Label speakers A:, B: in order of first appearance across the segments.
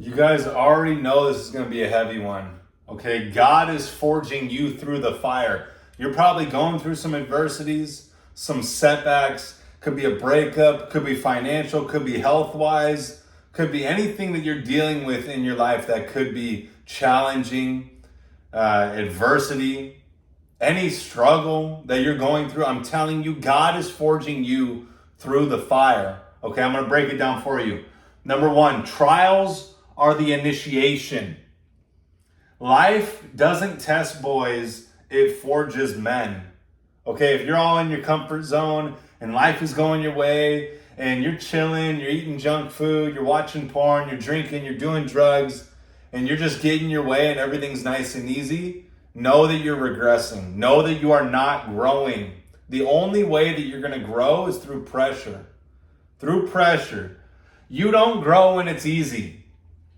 A: You guys already know this is going to be a heavy one. Okay, God is forging you through the fire. You're probably going through some adversities, some setbacks. Could be a breakup, could be financial, could be health wise, could be anything that you're dealing with in your life that could be challenging, adversity, any struggle that you're going through. I'm telling you, God is forging you through the fire. Okay, I'm going to break it down for you. Number one, trials are the initiation. Life doesn't test boys, it forges men. Okay, if you're all in your comfort zone and life is going your way and you're chilling, you're eating junk food, you're watching porn, you're drinking, you're doing drugs, and you're just getting your way and everything's nice and easy, know that you're regressing. Know that you are not growing. The only way that you're going to grow is through pressure. Through pressure. You don't grow when it's easy.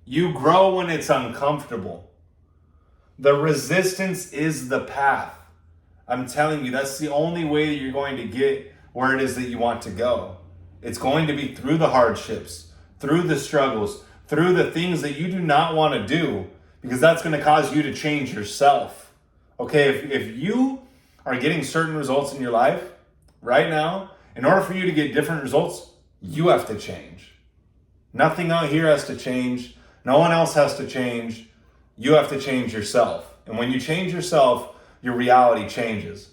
A: You grow when it's uncomfortable. The resistance is the path. I'm telling you, that's the only way that you're going to get where it is that you want to go. It's going to be through the hardships, through the struggles, through the things that you do not want to do, because that's going to cause you to change yourself. Okay, if you are getting certain results in your life right now, in order for you to get different results, you have to change. Nothing out here has to change. No one else has to change. You have to change yourself. And when you change yourself, your reality changes.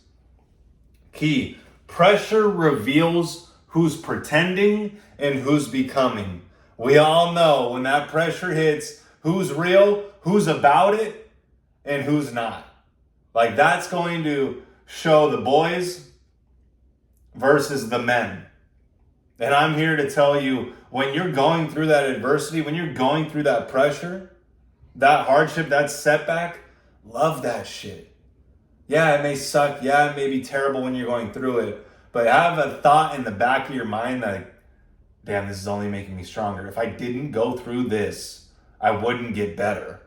A: Key, pressure reveals who's pretending and who's becoming. We all know when that pressure hits, who's real, who's about it, and who's not. Like, that's going to show the boys versus the men. And I'm here to tell you, when you're going through that adversity, when you're going through that pressure, that hardship, that setback, love that shit. Yeah, it may suck. Yeah, it may be terrible when you're going through it. But have a thought in the back of your mind that, damn, this is only making me stronger. If I didn't go through this, I wouldn't get better.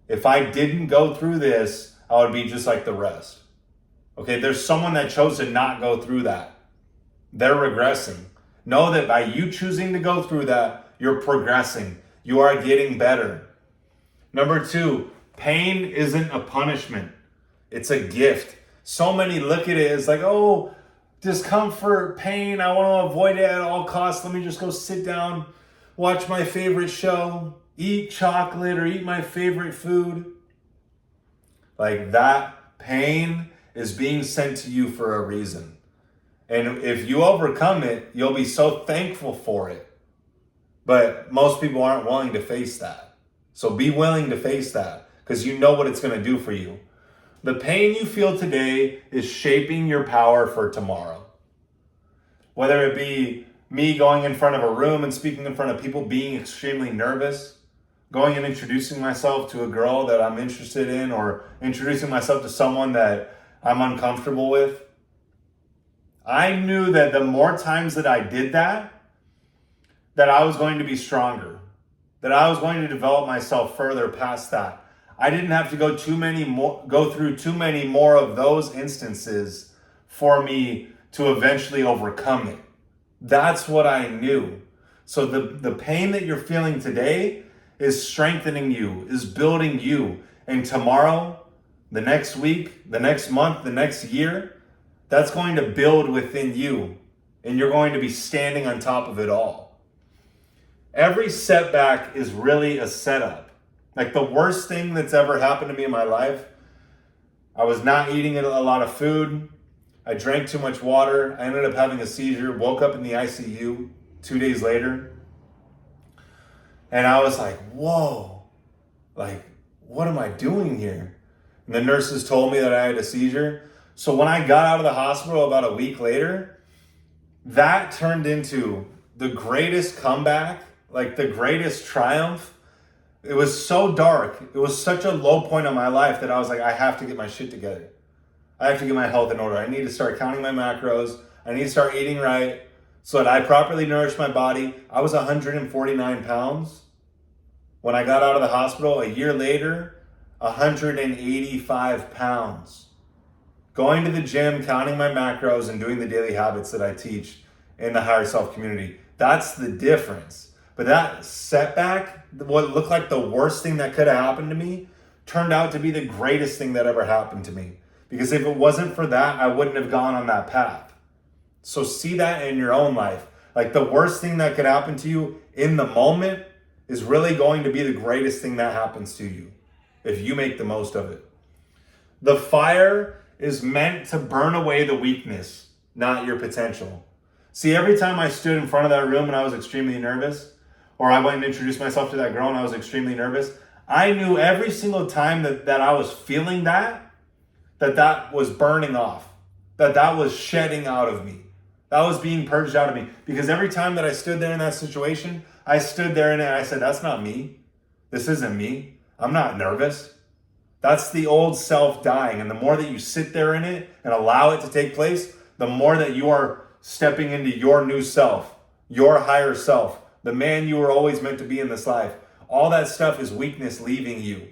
A: If I didn't go through this, I would be just like the rest. Okay, there's someone that chose to not go through that. They're regressing. Know that by you choosing to go through that, you're progressing. You are getting better. Number two, pain isn't a punishment. It's a gift. So many look at it as like, oh, discomfort, pain, I want to avoid it at all costs. Let me just go sit down, watch my favorite show, eat chocolate or eat my favorite food. Like, that pain is being sent to you for a reason. And if you overcome it, you'll be so thankful for it. But most people aren't willing to face that. So be willing to face that, because you know what it's going to do for you. The pain you feel today is shaping your power for tomorrow. Whether it be me going in front of a room and speaking in front of people, being extremely nervous, going and introducing myself to a girl that I'm interested in, or introducing myself to someone that I'm uncomfortable with. I knew that the more times that I did that I was going to be stronger, that I was going to develop myself further past that. I didn't have to go through too many more of those instances for me to eventually overcome it. That's what I knew. So the pain that you're feeling today is strengthening you, is building you. And tomorrow, the next week, the next month, the next year, that's going to build within you. And you're going to be standing on top of it all. Every setback is really a setup. Like, the worst thing that's ever happened to me in my life, I was not eating a lot of food. I drank too much water. I ended up having a seizure, woke up in the ICU 2 days later. And I was like, whoa, like, what am I doing here? And the nurses told me that I had a seizure. So when I got out of the hospital about a week later, that turned into the greatest comeback, like the greatest triumph. It was so dark. It was such a low point in my life that I was like, I have to get my shit together. I have to get my health in order. I need to start counting my macros. I need to start eating right so that I properly nourish my body. I was 149 pounds. When I got out of the hospital a year later, 185 pounds. Going to the gym, counting my macros, and doing the daily habits that I teach in the Higher Self community. That's the difference. But that setback, what looked like the worst thing that could have happened to me, turned out to be the greatest thing that ever happened to me. Because if it wasn't for that, I wouldn't have gone on that path. So see that in your own life. Like the worst thing that could happen to you in the moment is really going to be the greatest thing that happens to you if you make the most of it. The fire is meant to burn away the weakness, not your potential. See, every time I stood in front of that room and I was extremely nervous, or I went and introduced myself to that girl and I was extremely nervous, I knew every single time that I was feeling that was burning off, that was shedding out of me. That was being purged out of me. Because every time that I stood there in that situation, I stood there in it and I said, that's not me. This isn't me. I'm not nervous. That's the old self dying. And the more that you sit there in it and allow it to take place, the more that you are stepping into your new self, your higher self, the man you were always meant to be in this life. All that stuff is weakness leaving you.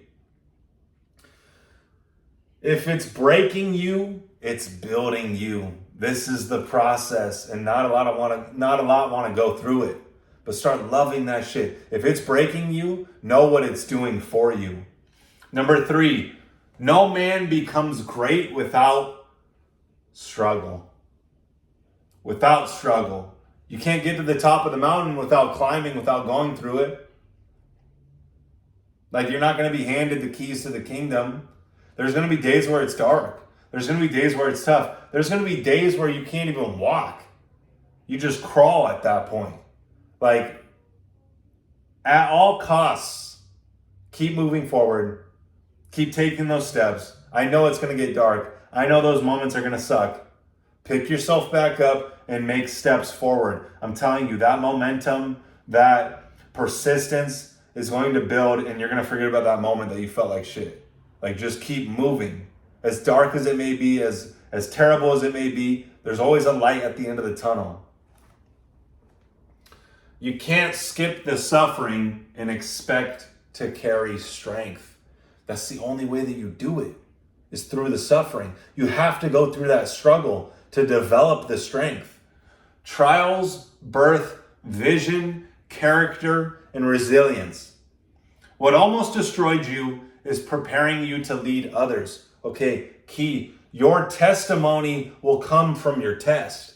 A: If it's breaking you, it's building you. This is the process, and not a lot want to go through it. But start loving that shit. If it's breaking you, know what it's doing for you. Number 3, no man becomes great without struggle. Without struggle. You can't get to the top of the mountain without climbing, without going through it. Like, you're not going to be handed the keys to the kingdom. There's going to be days where it's dark. There's going to be days where it's tough. There's going to be days where you can't even walk. You just crawl at that point. Like, at all costs, keep moving forward. Keep taking those steps. I know it's going to get dark. I know those moments are going to suck. Pick yourself back up and make steps forward. I'm telling you, that momentum, that persistence is going to build, and you're going to forget about that moment that you felt like shit. Like, just keep moving. As dark as it may be, as terrible as it may be, there's always a light at the end of the tunnel. You can't skip the suffering and expect to carry strength. That's the only way that you do it, is through the suffering. You have to go through that struggle to develop the strength. Trials birth vision, character, and resilience. What almost destroyed you is preparing you to lead others. Okay, key. Your testimony will come from your test.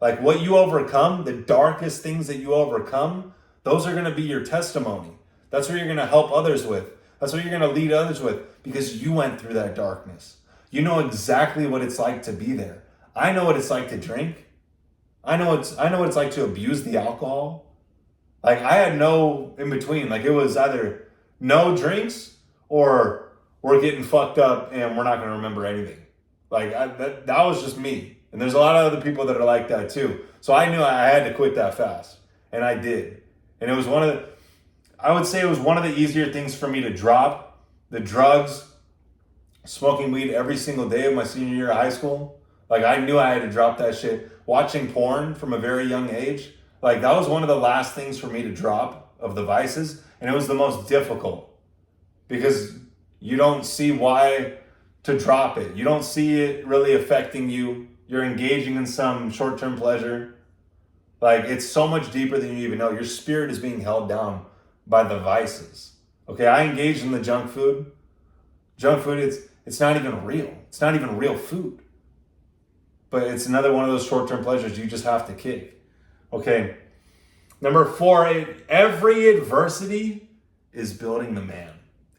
A: Like, what you overcome, the darkest things that you overcome, those are going to be your testimony. That's what you're going to help others with. That's what you're going to lead others with, because you went through that darkness. You know exactly what it's like to be there. I know what it's like to drink. I know what it's like to abuse the alcohol. Like, I had no in between. Like, it was either no drinks or we're getting fucked up and we're not going to remember anything. Like, that was just me. And there's a lot of other people that are like that too. So I knew I had to quit that fast. And I did. And it was I would say it was one of the easier things for me to drop. The drugs, smoking weed every single day of my senior year of high school. Like, I knew I had to drop that shit. Watching porn from a very young age. Like, that was one of the last things for me to drop of the vices. And it was the most difficult. Because you don't see why to drop it. You don't see it really affecting you. You're engaging in some short-term pleasure. Like, it's so much deeper than you even know. Your spirit is being held down by the vices. Okay, I engaged in the junk food. Junk food, it's not even real. It's not even real food. But it's another one of those short-term pleasures you just have to kick. Okay, number 4, every adversity is building the man.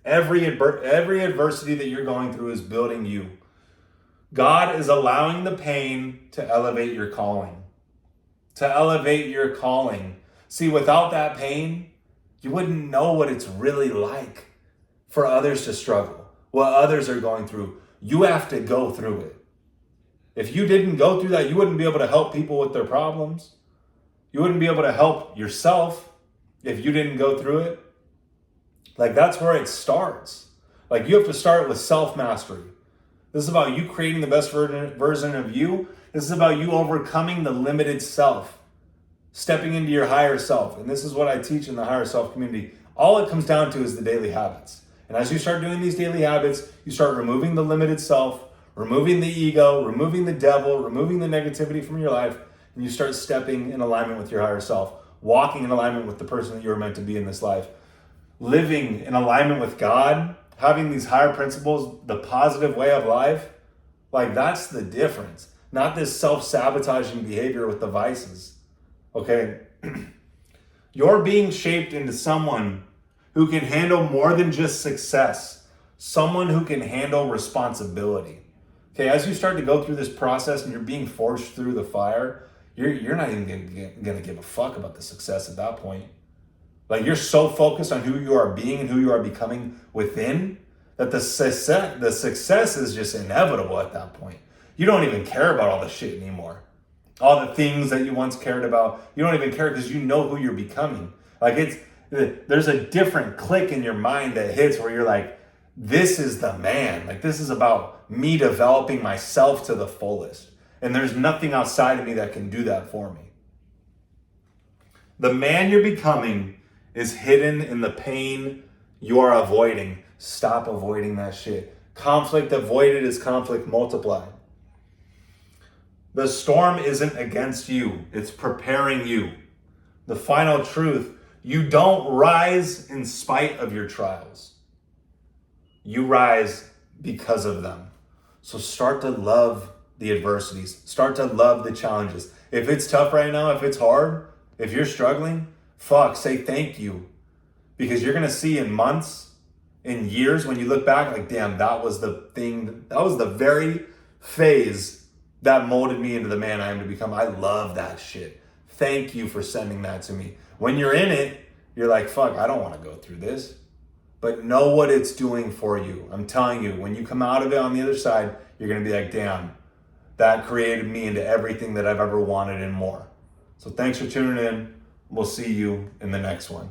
A: Every adversity that you're going through is building you. God is allowing the pain to elevate your calling. To elevate your calling. See, without that pain, you wouldn't know what it's really like for others to struggle, what others are going through. You have to go through it. If you didn't go through that, you wouldn't be able to help people with their problems. You wouldn't be able to help yourself if you didn't go through it. Like, that's where it starts. Like, you have to start with self-mastery. This is about you creating the best version of you. This is about you overcoming the limited self, stepping into your higher self. And this is what I teach in the higher self community. All it comes down to is the daily habits. And as you start doing these daily habits, you start removing the limited self, removing the ego, removing the devil, removing the negativity from your life, and you start stepping in alignment with your higher self. walking in alignment with the person that you were meant to be in this life, living in alignment with God, having these higher principles, the positive way of life, like that's the difference. Not this self-sabotaging behavior with the vices. Okay? You're being shaped into someone who can handle more than just success, someone who can handle responsibility. Okay, as you start to go through this process and you're being forged through the fire, you're not even gonna give a fuck about the success at that point. Like you're so focused on who you are being and who you are becoming within that the success is just inevitable at that point. You don't even care about all the shit anymore. All the things that you once cared about, you don't even care because you know who you're becoming. Like there's a different click in your mind that hits where you're like, this is the man. Like this is about me developing myself to the fullest. And there's nothing outside of me that can do that for me. The man you're becoming is hidden in the pain you're avoiding. Stop avoiding that shit. Conflict avoided is conflict multiplied. The storm isn't against you. It's preparing you. The final truth, you don't rise in spite of your trials. You rise because of them. So start to love the adversities. Start to love the challenges. If it's tough right now, if it's hard, if you're struggling, say thank you. Because you're going to see in months, in years, when you look back, like, damn, that was the thing, that was the very phase that molded me into the man I am to become. I love that shit. Thank you for sending that to me. When you're in it, you're like, fuck, I don't want to go through this. But know what it's doing for you. I'm telling you, when you come out of it on the other side, you're going to be like, damn, that created me into everything that I've ever wanted and more. So thanks for tuning in. We'll see you in the next one.